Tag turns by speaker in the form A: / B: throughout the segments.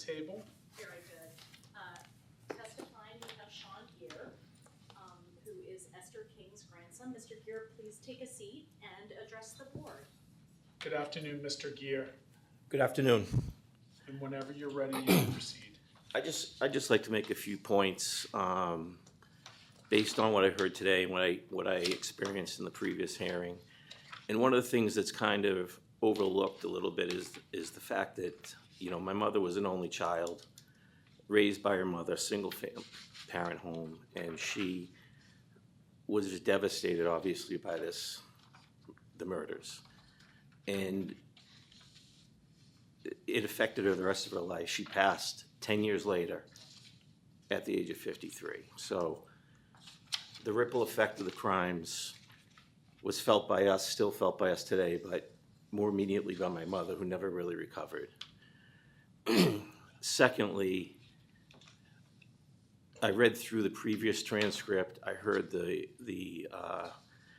A: table.
B: Very good. Testifying, we have Sean Gear, who is Esther King's grandson. Mr. Gear, please take a seat and address the board.
A: Good afternoon, Mr. Gear.
C: Good afternoon.
A: And whenever you're ready, you can proceed.
C: I'd just like to make a few points based on what I heard today and what I experienced in the previous hearing. And one of the things that's kind of overlooked a little bit is the fact that, you know, my mother was an only child, raised by her mother, single parent home, and she was just devastated, obviously, by the murders. And it affected her the rest of her life. She passed 10 years later at the age of 53. So the ripple effect of the crimes was felt by us, still felt by us today, but more immediately by my mother, who never really recovered. Secondly, I read through the previous transcript. I heard the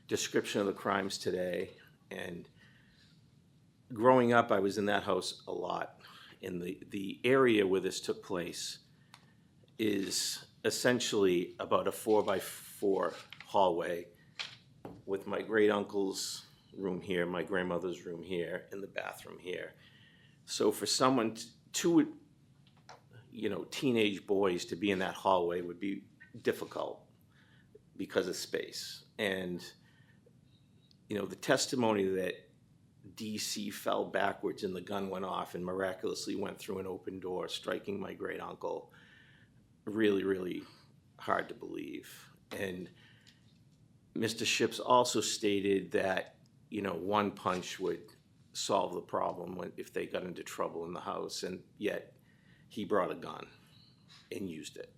C: description of the crimes today, and growing up, I was in that house a lot. And the area where this took place is essentially about a 4x4 hallway with my great uncle's room here, my grandmother's room here, and the bathroom here. So for someone, two, you know, teenage boys to be in that hallway would be difficult because of space. And, you know, the testimony that DC fell backwards and the gun went off and miraculously went through an open door, striking my great uncle, really, really hard to believe. And Mr. Ships also stated that, you know, one punch would solve the problem if they got into trouble in the house, and yet he brought a gun and used it.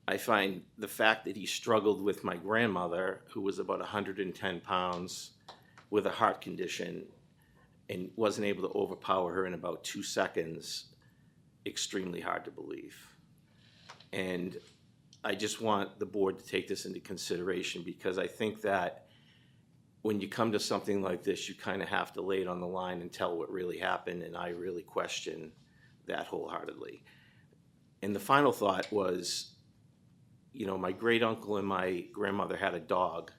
C: I find the fact that he struggled with my grandmother, who was about 110 pounds, with a heart condition, and wasn't able to overpower her in about 2 seconds, extremely hard to believe. And I just want the board to take this into consideration, because I think that when you come to something like this, you kind of have to lay it on the line and tell what really happened, and I really question that wholeheartedly. And the final thought was, you know, my great uncle and my grandmother had a dog,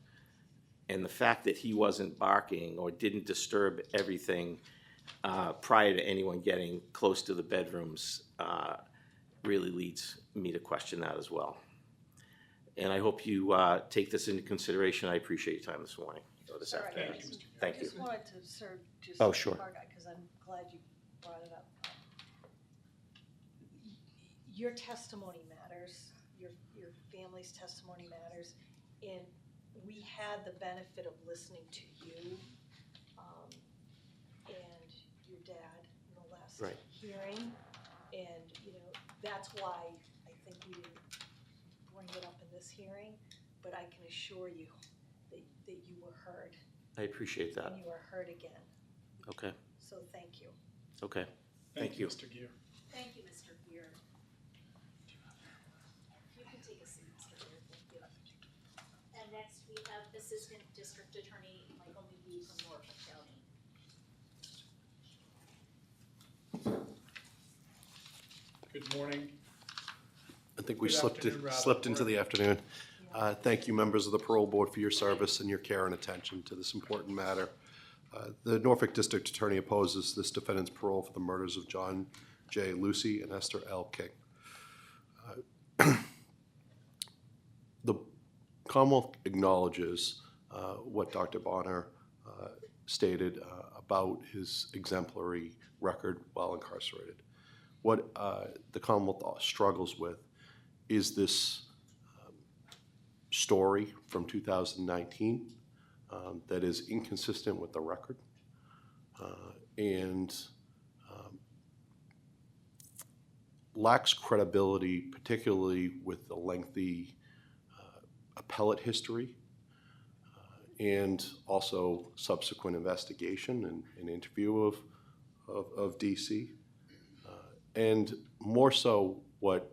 C: and the fact that he wasn't barking or didn't disturb everything prior to anyone getting close to the bedrooms really leads me to question that as well. And I hope you take this into consideration. I appreciate your time this morning, or this afternoon.
A: Thank you, Mr. Gear.
C: Thank
D: I
C: you.
D: just wanted to serve just
C: Oh, sure.
D: because I'm glad you brought it up. Your testimony matters, your family's testimony matters, and we had the benefit of listening to you and your dad in the last
C: Right.
D: hearing, and you know that's why I think we didn't bring it up in this hearing, but I can assure you that you were heard.
C: I appreciate that.
D: And you were heard again,
C: Okay.
D: so thank you.
C: Okay.
A: Thank you,
C: you.
A: Mr. Gear.
B: Thank you, Mr. Gear. You can take a seat, Mr. Gear. Thank you. And next we have Assistant District Attorney Michael McGee from Norfolk County.
A: Good morning.
E: I think we
A: Good
E: slipped
A: afternoon, rather.
E: slipped into the afternoon. Thank you, members of the parole board, for your service and your care and attention to this important matter. The Norfolk District Attorney opposes this defendant's parole for the murders of John J. Lucy and Esther L. King. The Commonwealth acknowledges what Dr. Bonner stated about his exemplary record while incarcerated. What the Commonwealth struggles with is this story from 2019 that is inconsistent with the record and lacks credibility, particularly with the lengthy appellate history and also subsequent investigation and interview of DC. And more so, what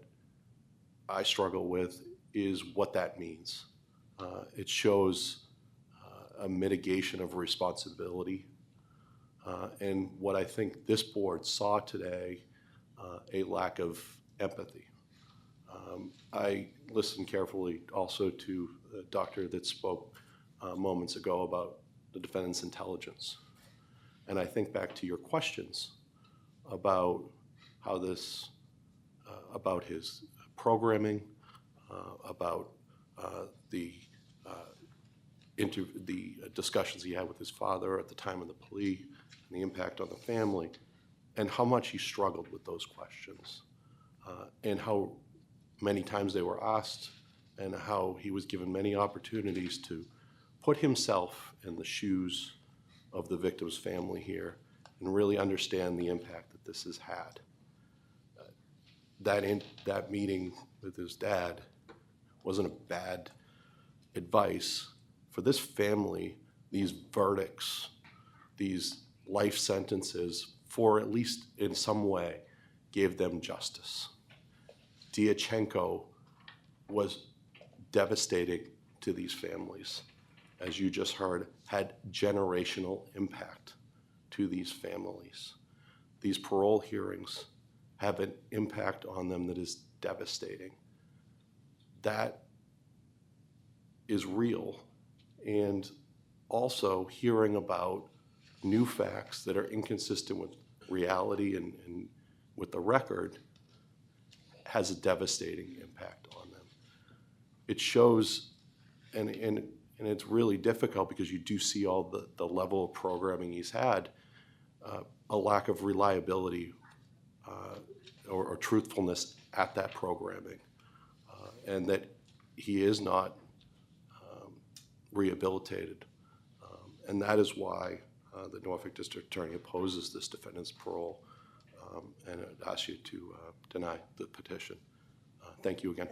E: I struggle with is what that means. It shows a mitigation of responsibility. And what I think this board saw today a lack of empathy. I listened carefully also to the doctor that spoke moments ago about the defendant's intelligence. And I think back to your questions about how this, about his programming, about the discussions he had with his father at the time of the plea, and the impact on the family, and how much he struggled with those questions, and how many times they were asked, and how he was given many opportunities to put himself in the shoes of the victim's family here and really understand the impact that this has had. That meeting with his dad wasn't a bad advice. For this family, these verdicts, these life sentences, for at least in some way, gave them justice. Diachenko was devastating to these families. As you just heard, had generational impact to these families. These parole hearings have an impact on them that is devastating. That is real. And also hearing about new facts that are inconsistent with reality and with the record has a devastating impact on them. It shows, and it's really difficult because you do see all the level of programming he's had, a lack of reliability or truthfulness at that programming, and that he is not rehabilitated. And that is why the Norfolk District Attorney opposes this defendant's parole, and I'd ask you to deny the petition. Thank you again.